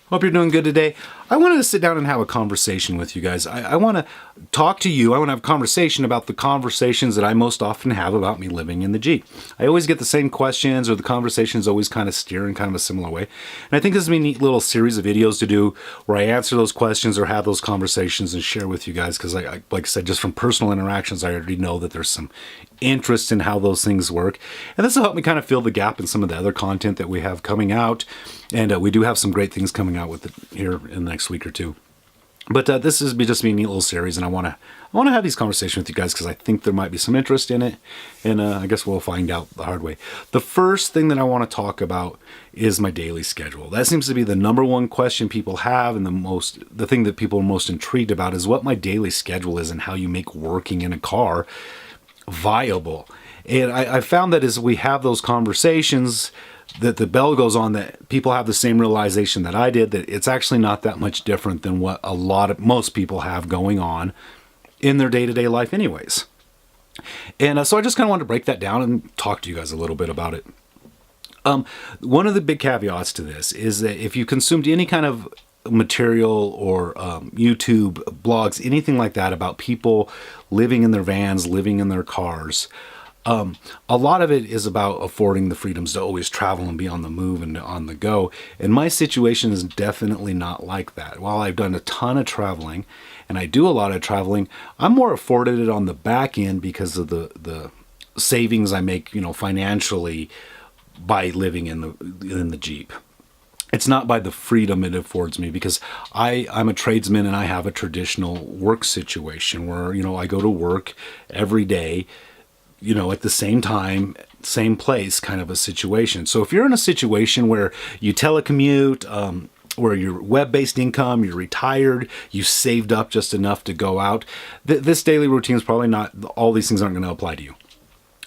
Hope you're doing good today. I wanted to sit down and have a conversation with you guys. I want to talk to you. I want to have a conversation about the conversations that I most often have about me living in the Jeep. I always get the same questions, or the conversations always kind of steer in kind of a similar way. And I think this is a neat little series of videos to do where I answer those questions or have those conversations and share with you guys, because like I said, just from personal interactions, I already know that there's some interest in how those things work. And this will help me kind of fill the gap in some of the other content that we have coming out. And we do have some great things coming out with it here in the next week or two. But this is just a neat little series, and I want to have these conversations with you guys because I think there might be some interest in it, and I guess we'll find out the hard way. The first thing that I want to talk about is my daily schedule. That seems to be the number one question people have, and the thing that people are most intrigued about is what my daily schedule is and how you make working in a car viable. And I found that as we have those conversations, that the bell goes on, that people have the same realization that I did, that it's actually not that much different than what most people have going on in their day-to-day life anyways. And so I just kind of wanted to break that down and talk to you guys a little bit about it. One of the big caveats to this is that if you consumed any kind of material or YouTube blogs, anything like that about people living in their vans, living in their cars, a lot of it is about affording the freedoms to always travel and be on the move and on the go. And my situation is definitely not like that. While I've done a ton of traveling, and I do a lot of traveling, I'm more afforded it on the back end because of the savings I make, financially by living in the Jeep. It's not by the freedom it affords me, because I'm a tradesman and I have a traditional work situation where, I go to work every day, at the same time, same place kind of a situation. So if you're in a situation where you telecommute, where you're web-based income, you're retired, you saved up just enough to go out, this daily routine is probably not, all these things aren't going to apply to you.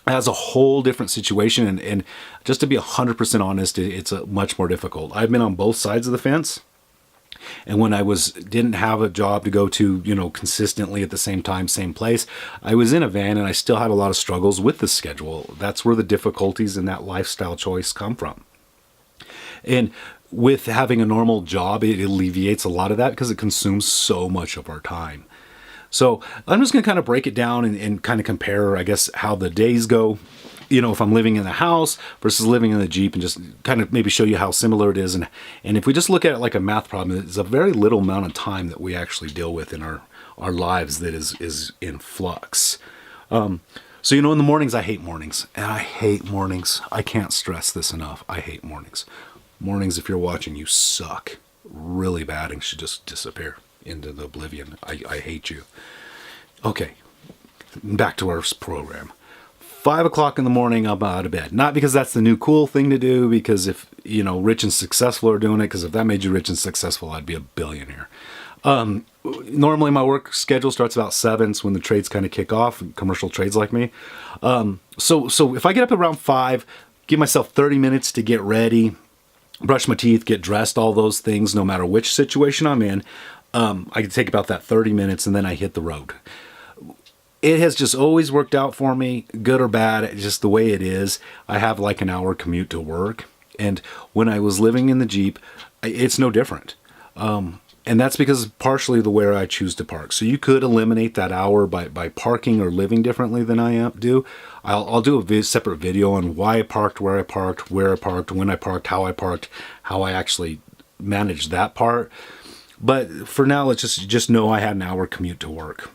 It has a whole different situation, and just to be 100% honest, it's much more difficult. I've been on both sides of the fence. And when I didn't have a job to go to, consistently at the same time, same place, I was in a van and I still had a lot of struggles with the schedule. That's where the difficulties in that lifestyle choice come from. And with having a normal job, it alleviates a lot of that because it consumes so much of our time. So I'm just going to kind of break it down and kind of compare, I guess, how the days go, if I'm living in the house versus living in the Jeep, and just kind of maybe show you how similar it is. And if we just look at it like a math problem, it's a very little amount of time that we actually deal with in our lives that is in flux. So, in the mornings, I hate mornings. And I hate mornings. I can't stress this enough. I hate mornings. Mornings, if you're watching, you suck really bad and should just disappear into the oblivion. I hate you. Okay, back to our program. 5 o'clock in the morning, I'm out of bed. Not because that's the new cool thing to do, because if, rich and successful are doing it, because if that made you rich and successful, I'd be a billionaire. Normally my work schedule starts about 7, so when the trades kind of kick off, commercial trades like me. So if I get up around 5, give myself 30 minutes to get ready, brush my teeth, get dressed, all those things, no matter which situation I'm in, I can take about that 30 minutes and then I hit the road. It has just always worked out for me, good or bad, just the way it is. I have like an hour commute to work. And when I was living in the Jeep, it's no different. And that's because partially the way I choose to park. So you could eliminate that hour by parking or living differently than I do. I'll do a separate video on why I parked, where I parked, when I parked, how I actually managed that part. But for now, let's just know I had an hour commute to work.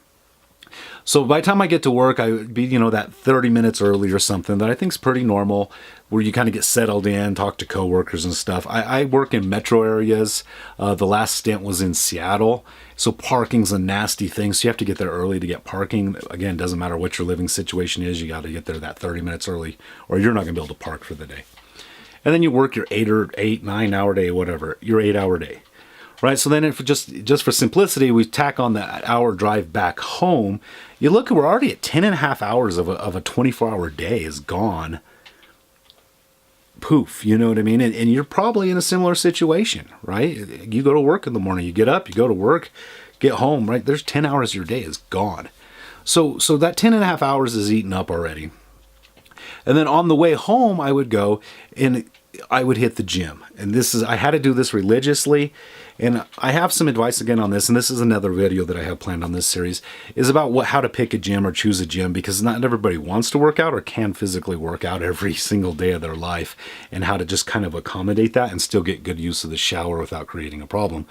So by the time I get to work, I would be, that 30 minutes early or something that I think is pretty normal, where you kind of get settled in, talk to coworkers and stuff. I work in metro areas. The last stint was in Seattle. So parking's a nasty thing. So you have to get there early to get parking. Again, doesn't matter what your living situation is. You got to get there that 30 minutes early, or you're not going to be able to park for the day. And then you work your 9 hour day, whatever, your 8 hour day. Right, so then if just for simplicity, we tack on that hour drive back home. You look, we're already at 10 and a half hours of a 24-hour day is gone. Poof, you know what I mean? And you're probably in a similar situation, right? You go to work in the morning, you get up, you go to work, get home, right? There's 10 hours of your day is gone. So that 10 and a half hours is eaten up already. And then on the way home, I would go, and I would hit the gym. And I had to do this religiously. And I have some advice again on this, and this is another video that I have planned on this series, is about how to pick a gym or choose a gym, because not everybody wants to work out or can physically work out every single day of their life, and how to just kind of accommodate that and still get good use of the shower without creating a problem.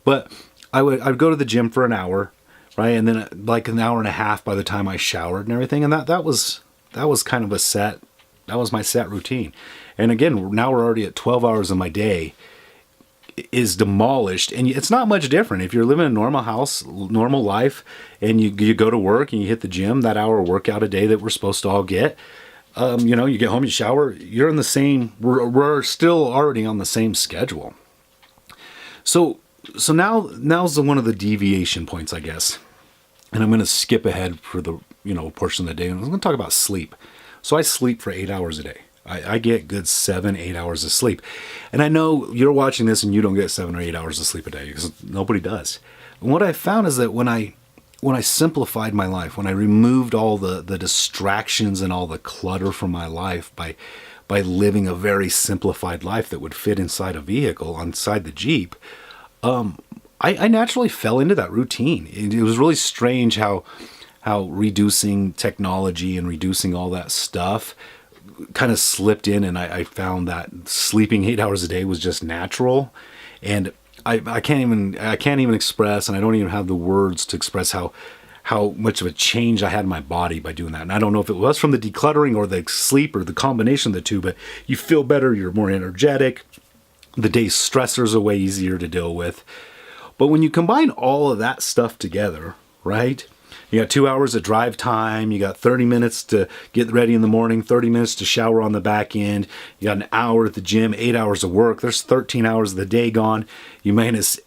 But I'd go to the gym for an hour, right? And then like an hour and a half by the time I showered and everything. And that was kind of that was my set routine. And again, now we're already at 12 hours of my day is demolished, and it's not much different. If you're living a normal house, normal life, and you go to work and you hit the gym, that hour workout a day that we're supposed to all get, you get home, you shower, you're in the same, we're still already on the same schedule. So now's one of the deviation points, I guess. And I'm going to skip ahead for the, portion of the day. And I'm going to talk about sleep. So I sleep for 8 hours a day. I get good 7-8 hours of sleep. And I know you're watching this and you don't get 7 or 8 hours of sleep a day, because nobody does. And what I found is that when I simplified my life, when I removed all the distractions and all the clutter from my life by living a very simplified life that would fit inside a vehicle, inside the Jeep, I naturally fell into that routine. It was really strange how reducing technology and reducing all that stuff kind of slipped in, and I found that sleeping 8 hours a day was just natural. And I can't even express, and I don't even have the words to express how much of a change I had in my body by doing that. And I don't know if it was from the decluttering or the sleep or the combination of the two, but you feel better, you're more energetic, the day's stressors are way easier to deal with. But when you combine all of that stuff together, right? You got 2 hours of drive time, you got 30 minutes to get ready in the morning, 30 minutes to shower on the back end, you got an hour at the gym, 8 hours of work, there's 13 hours of the day gone, you minus,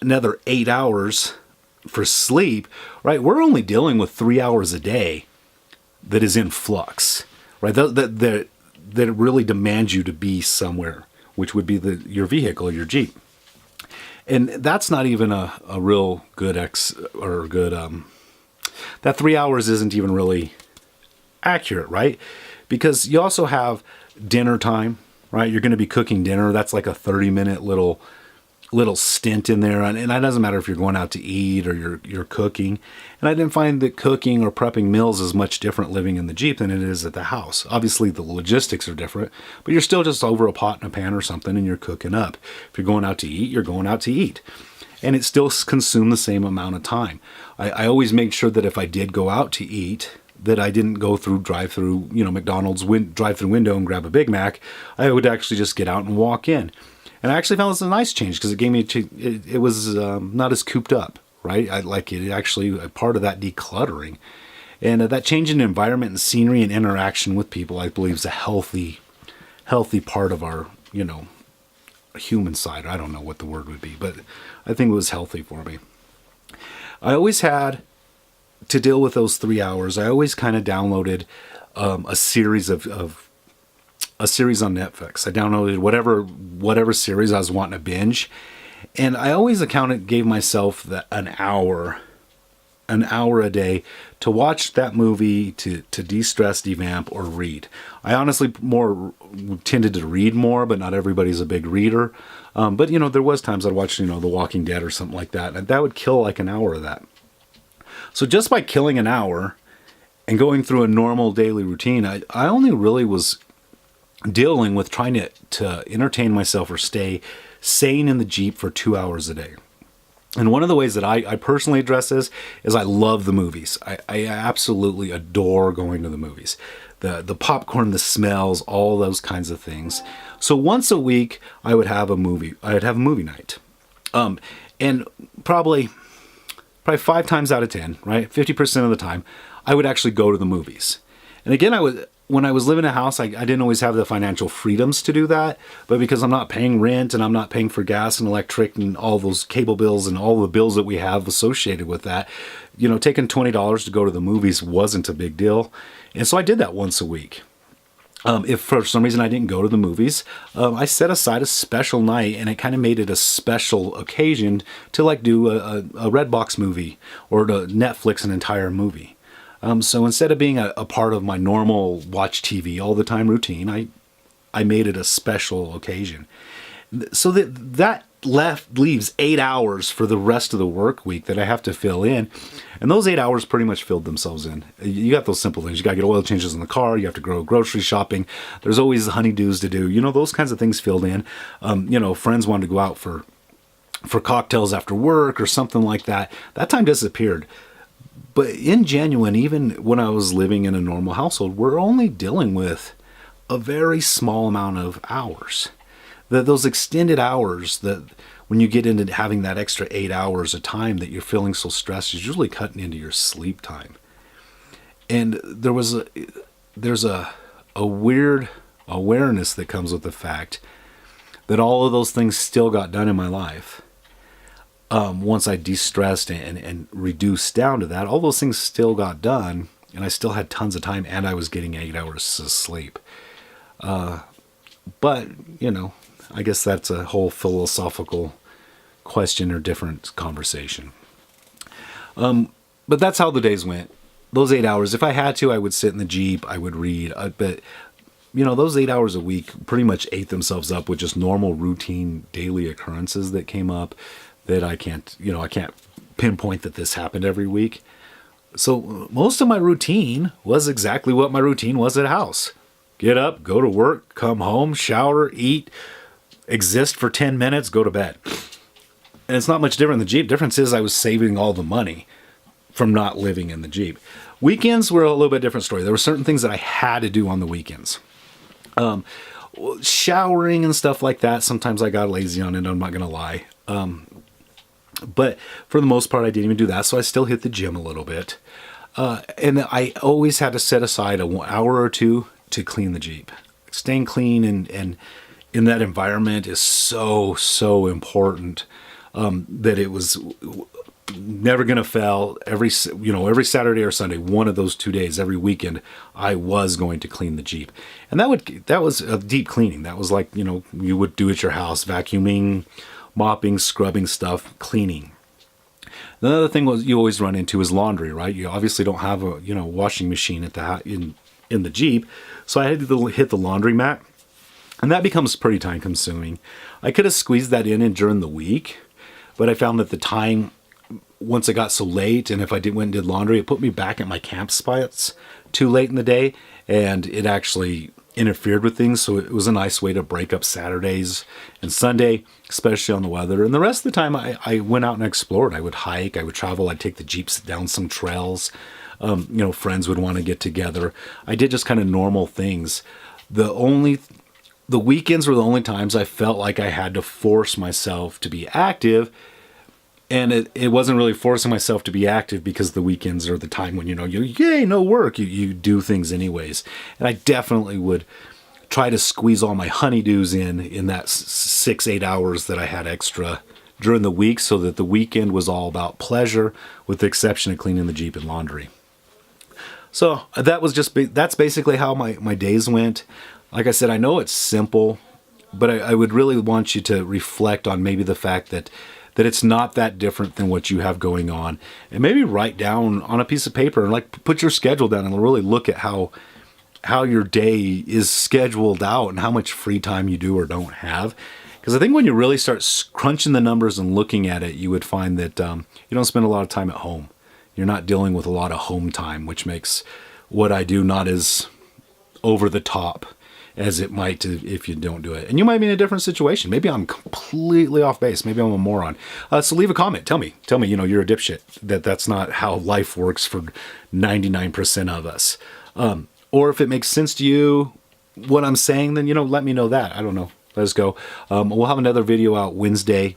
another 8 hours for sleep, right? We're only dealing with 3 hours a day that is in flux, right? That really demands you to be somewhere, which would be your vehicle, your Jeep. And that's not even a real good that 3 hours isn't even really accurate, right? Because you also have dinner time, right? You're going to be cooking dinner. That's like a 30-minute little stint in there. And it doesn't matter if you're going out to eat or you're cooking. And I didn't find that cooking or prepping meals is much different living in the Jeep than it is at the house. Obviously, the logistics are different, but you're still just over a pot and a pan or something and you're cooking up. If you're going out to eat, you're going out to eat. And it still consumed the same amount of time. I always made sure that if I did go out to eat, that I didn't go through drive-through, McDonald's drive-through window and grab a Big Mac. I would actually just get out and walk in. And I actually found this a nice change, because it gave me, it was not as cooped up, right? I like it actually a part of that decluttering. And that change in environment and scenery and interaction with people, I believe, is a healthy part of our, human side. I don't know what the word would be, but I think it was healthy for me. I always had to deal with those 3 hours. I always kind of downloaded a series on Netflix. I downloaded whatever series I was wanting to binge, and I always gave myself an hour a day to watch that movie, to de-stress, devamp, or read. I honestly more tended to read more, but not everybody's a big reader. But there was times I'd watch, The Walking Dead or something like that, and that would kill like an hour of that. So just by killing an hour and going through a normal daily routine, I only really was dealing with trying to entertain myself or stay sane in the Jeep for 2 hours a day. And one of the ways that I personally address this is I love the movies. I absolutely adore going to the movies. The popcorn, the smells, all those kinds of things. So once a week, I would have a movie. I'd have a movie night. And probably 5 times out of 10, right? 50% of the time, I would actually go to the movies. And again, when I was living in a house, I didn't always have the financial freedoms to do that, but because I'm not paying rent and I'm not paying for gas and electric and all those cable bills and all the bills that we have associated with that, taking $20 to go to the movies wasn't a big deal. And so I did that once a week. If for some reason I didn't go to the movies, I set aside a special night, and it kind of made it a special occasion to do a Redbox movie or to Netflix an entire movie. So instead of being a part of my normal watch TV all the time routine, I made it a special occasion. So that leaves 8 hours for the rest of the work week that I have to fill in. And those 8 hours pretty much filled themselves in. You got those simple things. You got to get oil changes in the car. You have to go grocery shopping. There's always honeydews to do. Those kinds of things filled in. Friends wanted to go out for cocktails after work or something like that. That time disappeared. But in genuine, even when I was living in a normal household, we're only dealing with a very small amount of hours. Those extended hours, that when you get into having that extra 8 hours of time that you're feeling so stressed, is usually cutting into your sleep time. And there's a weird awareness that comes with the fact that all of those things still got done in my life. Once I de-stressed and reduced down to that, all those things still got done, and I still had tons of time, and I was getting 8 hours of sleep. But, I guess that's a whole philosophical question or different conversation. But that's how the days went. Those 8 hours, if I had to, I would sit in the Jeep, I would read. But, those 8 hours a week pretty much ate themselves up with just normal, routine, daily occurrences that came up that I can't pinpoint that this happened every week. So most of my routine was exactly what my routine was at house. Get up, go to work, come home, shower, eat, exist for 10 minutes, go to bed. And it's not much different in the Jeep. Difference is I was saving all the money from not living in the Jeep. Weekends were a little bit different story. There were certain things that I had to do on the weekends. Showering and stuff like that, sometimes I got lazy on it, I'm not going to lie. But for the most part, I didn't even do that, so I still hit the gym a little bit. And I always had to set aside an hour or two to clean the Jeep. Staying clean and in that environment is so important, that it was never going to fail. Every Saturday or Sunday, one of those 2 days, every weekend, I was going to clean the Jeep. And that was a deep cleaning. That was like, you would do at your house, vacuuming, mopping, scrubbing stuff, cleaning. Another thing you always run into is laundry, right? You obviously don't have a washing machine in the Jeep, so I had to hit the laundromat, and that becomes pretty time consuming. I could have squeezed that in during the week, but I found that the time, once it got so late, and if I went and did laundry, it put me back at my camp spots too late in the day, and it actually interfered with things. So it was a nice way to break up Saturdays and Sunday, especially on the weather. And the rest of the time I went out and explored. I would hike, I would travel, I'd take the Jeeps down some trails. Friends would want to get together. I did just kind of normal things. The weekends were the only times I felt like I had to force myself to be active. And it wasn't really forcing myself to be active, because the weekends are the time when, no work. You do things anyways. And I definitely would try to squeeze all my honeydews in that 6-8 hours that I had extra during the week, so that the weekend was all about pleasure, with the exception of cleaning the Jeep and laundry. So that's basically how my days went. Like I said, I know it's simple, but I would really want you to reflect on maybe the fact that it's not that different than what you have going on, and maybe write down on a piece of paper and put your schedule down and really look at how your day is scheduled out and how much free time you do or don't have. Because I think when you really start crunching the numbers and looking at it, you would find that you don't spend a lot of time at home. You're not dealing with a lot of home time, which makes what I do not as over the top as it might if you don't do it. And you might be in a different situation. Maybe I'm completely off base. Maybe I'm a moron. So leave a comment. Tell me, you're a dipshit. That's not how life works for 99% of us. Or if it makes sense to you, what I'm saying, then, let me know that. I don't know. Let us go. We'll have another video out Wednesday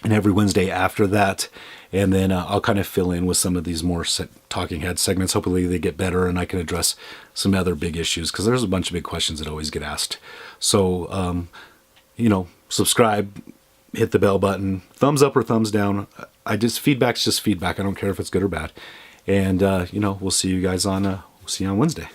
and every Wednesday after that. And then I'll kind of fill in with some of these more talking head segments. Hopefully they get better and I can address some other big issues, because there's a bunch of big questions that always get asked. So, subscribe, hit the bell button, thumbs up or thumbs down. Feedback's just feedback. I don't care if it's good or bad. And, we'll see you guys on Wednesday.